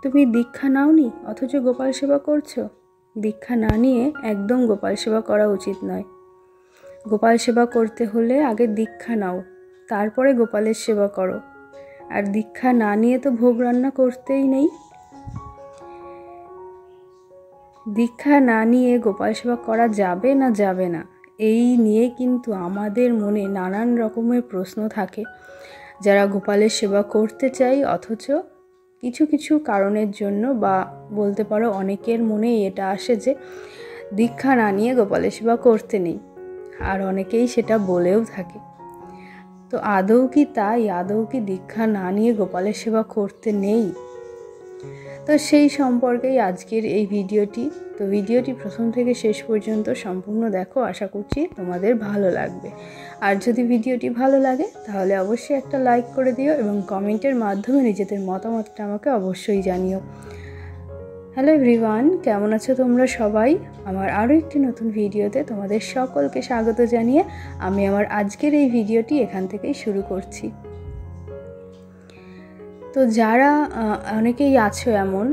তুমি দীক্ষা নাওনি অথচ গোপাল সেবা করছো। দীক্ষা না নিয়ে একদম গোপাল সেবা করা উচিত নয়। গোপাল সেবা করতে হলে আগে দীক্ষা নাও, তারপরে গোপালের সেবা করো। আর দীক্ষা না নিয়ে তো ভোগ রান্না করতেই নেই। দীক্ষা না নিয়ে গোপাল সেবা করা যাবে না যাবে না, এই নিয়ে কিন্তু আমাদের মনে নানান রকমের প্রশ্ন থাকে। যারা গোপালের সেবা করতে চাই অথচ কিছু কিছু কারণের জন্য, বা বলতে পারো অনেকের মনেই এটা আসে যে দীক্ষা না নিয়ে গোপালের সেবা করতে নেই, আর অনেকেই সেটা বলেও থাকে। তো আদৌ কি তাই? আদৌ কি দীক্ষা না নিয়ে গোপালের সেবা করতে নেই? তো সেই সম্পর্কেই আজকের এই ভিডিওটি। তো ভিডিওটি প্রথম থেকে শেষ পর্যন্ত সম্পূর্ণ দেখো, আশা করছি তোমাদের ভালো লাগবে। আর যদি ভিডিওটি ভালো লাগে তাহলে অবশ্যই একটা লাইক করে দিও এবং কমেন্টের মাধ্যমে নিজেদের মতামতটা আমাকে অবশ্যই জানিও। হ্যালো এভরিওয়ান, কেমন আছো তোমরা সবাই? আমার আরও একটি নতুন ভিডিওতে তোমাদের সকলকে স্বাগত জানিয়ে আমি আমার আজকের এই ভিডিওটি এখান থেকেই শুরু করছি। তো যারা অনেকেই আছো এমন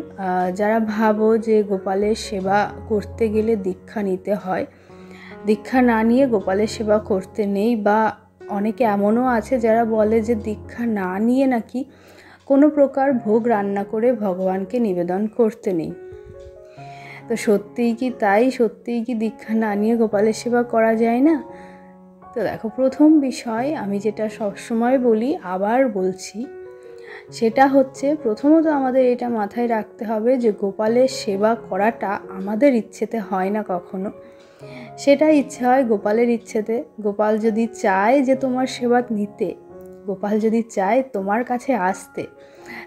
যারা ভাবো যে গোপালের সেবা করতে গেলে দীক্ষা নিতে হয়, দীক্ষা না নিয়ে গোপালের সেবা করতে নেই, বা অনেকে এমনও আছে যারা বলে যে দীক্ষা না নিয়ে নাকি কোনো প্রকার ভোগ রান্না করে ভগবানকে নিবেদন করতে নেই। তো সত্যিই কি তাই? সত্যিই কি দীক্ষা না নিয়ে গোপালের সেবা করা যায় না? তো দেখো, প্রথম বিষয় আমি যেটা সবসময় বলি, আবার বলছি, সেটা হচ্ছে প্রথমত আমাদের এটা মাথায় রাখতে হবে যে গোপালের সেবা করাটা আমাদের ইচ্ছেতে হয় না কখনো। সেটা ইচ্ছে হয় গোপালের ইচ্ছেতে। গোপাল যদি চায় যে তোমার সেবা নিতে, গোপাল যদি চায় তোমার কাছে আসতে,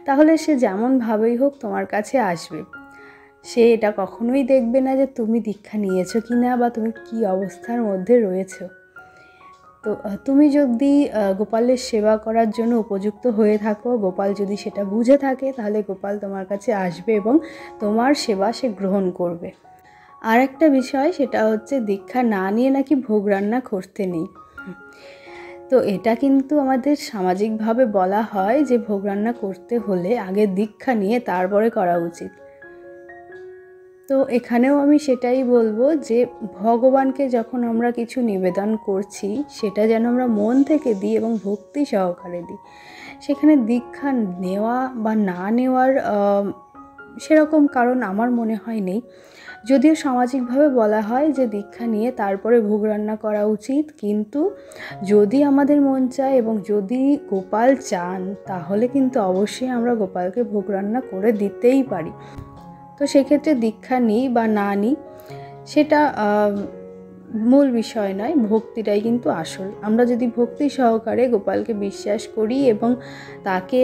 তাহলে সে যেমনভাবেই হোক তোমার কাছে আসবে। সে এটা কখনোই দেখবে না যে তুমি দীক্ষা নিয়েছো কি না, বা তুমি কি অবস্থার মধ্যে রয়েছো। তো তুমি যদি গোপালের সেবা করার জন্য উপযুক্ত হয়ে থাকো, গোপাল যদি সেটা বুঝে থাকে, তাহলে গোপাল তোমার কাছে আসবে এবং তোমার সেবা সে গ্রহণ করবে। আর একটা বিষয়, সেটা হচ্ছে দীক্ষা না নিয়ে নাকি ভোগ রান্না করতে নেই। তো এটা কিন্তু আমাদের সামাজিকভাবে বলা হয় যে ভোগ রান্না করতে হলে আগে দীক্ষা নিয়ে তারপরে করা উচিত। তো এখানেও আমি সেটাই বলবো যে ভগবানকে যখন আমরা কিছু নিবেদন করছি, সেটা যেন আমরা মন থেকে দিই এবং ভক্তি সহকারে দিই। সেখানে দীক্ষা নেওয়া বা না নেওয়ার সেরকম কারণ আমার মনে হয় নেই। যদিও সামাজিকভাবে বলা হয় যে দীক্ষা নিয়ে তারপরে ভোগ রান্না করা উচিত, কিন্তু যদি আমাদের মন চায় এবং যদি গোপাল চান, তাহলে কিন্তু অবশ্যই আমরা গোপালকে ভোগ রান্না করে দিতেই পারি। তো সেক্ষেত্রে দীক্ষা নিই বা না নিই সেটা মূল বিষয় নয়, ভক্তিটাই কিন্তু আসল। আমরা যদি ভক্তি সহকারে গোপালকে বিশ্বাস করি এবং তাকে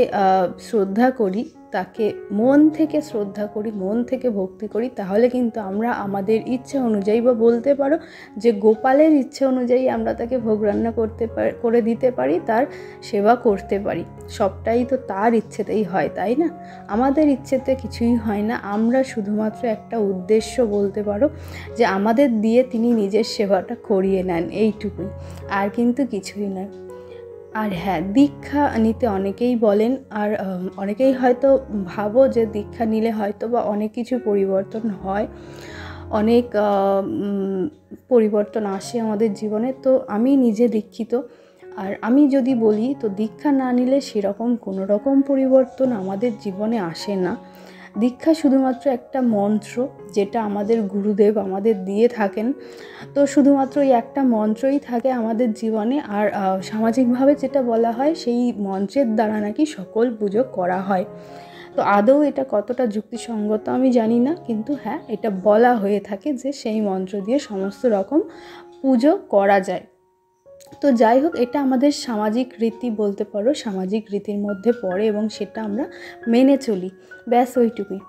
শ্রদ্ধা করি, তাকে মন থেকে শ্রদ্ধা করি, মন থেকে ভক্তি করি, তাহলে কিন্তু আমরা আমাদের ইচ্ছে অনুযায়ী, বা বলতে পারো যে গোপালের ইচ্ছে অনুযায়ী আমরা তাকে ভোগ রান্না করে দিতে পারি, তার সেবা করতে পারি। সবটাই তো তার ইচ্ছেতেই হয়, তাই না? আমাদের ইচ্ছেতে কিছুই হয় না। আমরা শুধুমাত্র একটা উদ্দেশ্য, বলতে পারো যে আমাদের দিয়ে তিনি নিজের সেবাটা করিয়ে নেন, এইটুকুই, আর কিন্তু কিছুই নয়। আর হ্যাঁ, দীক্ষা নিতে অনেকেই বলেন, আর অনেকেই হয়তো ভাবো যে দীক্ষা নিলে হয়তো বা অনেক কিছু পরিবর্তন হয়, অনেক পরিবর্তন আসে আমাদের জীবনে। তো আমি নিজে দীক্ষিত, আর আমি যদি বলি, তো দীক্ষা না নিলে সেরকম কোনো রকম পরিবর্তন আমাদের জীবনে আসে না। দীক্ষা শুধুমাত্র একটা মন্ত্র, যেটা আমাদের গুরুদেব আমাদের দিয়ে থাকেন। তো শুধুমাত্র এই একটা মন্ত্রই থাকে আমাদের জীবনে, আর সামাজিকভাবে যেটা বলা হয়, সেই মন্ত্রের দ্বারা নাকি সকল পুজো করা হয়। তো আদৌ এটা কতটা যুক্তিসঙ্গত আমি জানি না, কিন্তু হ্যাঁ, এটা বলা হয়ে থাকে যে সেই মন্ত্র দিয়ে সমস্ত রকম পুজো করা যায়। তো যাই হোক, এটা আমাদের সামাজিক রীতি, বলতে পারো সামাজিক রীতির মধ্যে পড়ে এবং সেটা আমরা মেনে চলি, ব্যাস ওইটুকুই।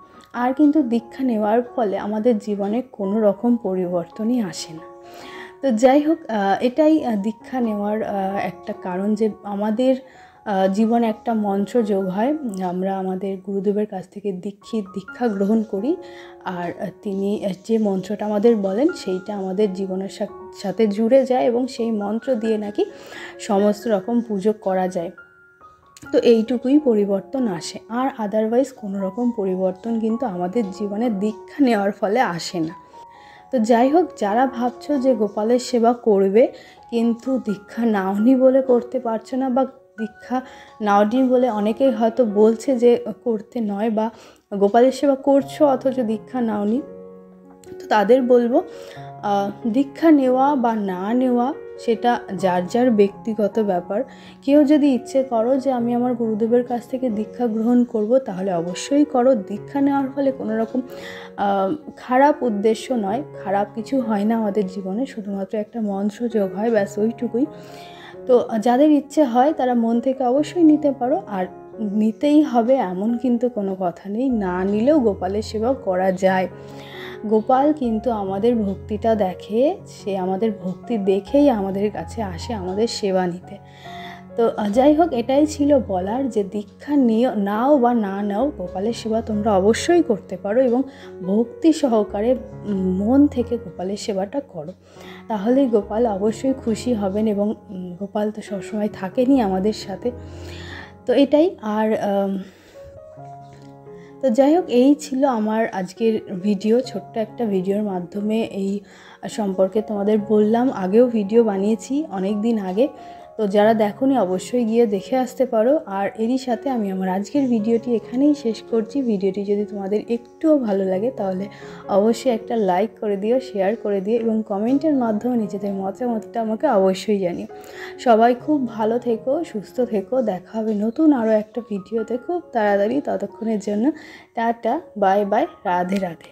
আর কিন্তু দীক্ষা নেওয়ার ফলে আমাদের জীবনে কোনো রকম পরিবর্তনই আসে না। তো যাই হোক, এটাই দীক্ষা নেওয়ার একটা কারণ, যে আমাদের জীবনে একটা মন্ত্র যোগ হয়। আমরা আমাদের গুরুদেবের কাছ থেকে দীক্ষা গ্রহণ করি, আর তিনি যে মন্ত্রটা আমাদের বলেন সেইটা আমাদের জীবনের সাথে জুড়ে যায় এবং সেই মন্ত্র দিয়ে নাকি সমস্ত রকম পুজো করা যায়। তো এইটুকুই পরিবর্তন আসে, আর আদারওয়াইজ কোনো রকম পরিবর্তন কিন্তু আমাদের জীবনে দীক্ষা নেওয়ার ফলে আসে না। তো যাই হোক, যারা ভাবছো যে গোপালের সেবা করবে কিন্তু দীক্ষা নাওনি বলে করতে পারছো না, বা দীক্ষা নাওনি বলে অনেকেই হয়তো বলছে যে করতে নয়, বা গোপালের সেবা করছো অথচ দীক্ষা নাওনি, তো তাদের বলবো দীক্ষা নেওয়া বা না নেওয়া সেটা যার যার ব্যক্তিগত ব্যাপার। কেউ যদি ইচ্ছে করো যে আমি আমার গুরুদেবের কাছ থেকে দীক্ষা গ্রহণ করব, তাহলে অবশ্যই করো। দীক্ষা নেওয়ার ফলে কোনো রকম খারাপ উদ্দেশ্য নয়, খারাপ কিছু হয় না আমাদের জীবনে, শুধুমাত্র একটা মন্ত্র যোগ হয়, ব্যাস ওইটুকুই। তো যাদের ইচ্ছে হয় তারা মন থেকে অবশ্যই নিতে পারো, আর নিতেই হবে এমন কিন্তু কোনো কথা নেই, না নিলেও গোপালের সেবা করা যায়। গোপাল কিন্তু আমাদের ভক্তিটা দেখে, সে আমাদের ভক্তি দেখেই আমাদের কাছে আসে আমাদের সেবা নিতে। তো যাই হোক, এটাই ছিল বলার যে দীক্ষা নাও বা না নাও, গোপালের সেবা তোমরা অবশ্যই করতে পারো এবং ভক্তি সহকারে মন থেকে গোপালের সেবাটা করো, তাহলেই গোপাল অবশ্যই খুশি হবেন। এবং গোপাল তো সবসময় থাকেনই আমাদের সাথে। তো এটাই। আর তো যাই হোক, এই ছিল আমার আজকের ভিডিও। ছোট্ট একটা ভিডিওর মাধ্যমে এই সম্পর্কে তোমাদের বললাম। আগেও ভিডিও বানিয়েছি অনেক দিন আগে, তো যারা দেখোনি অবশ্যই গিয়ে দেখে আসতে পারো। আর এরই সাথে আমি আমার আজকের ভিডিওটি এখানেই শেষ করছি। ভিডিওটি যদি তোমাদের একটুও ভালো লাগে তাহলে অবশ্যই একটা লাইক করে দিও, শেয়ার করে দিও এবং কমেন্টের মাধ্যমে নিজেদের মতামতটা আমাকে অবশ্যই জানিও। সবাই খুব ভালো থেকো, সুস্থ থেকো। দেখা হবে নতুন আরও একটা ভিডিওতে খুব তাড়াতাড়ি। ততক্ষণের জন্য tata, bye bye, Radhe Radhe.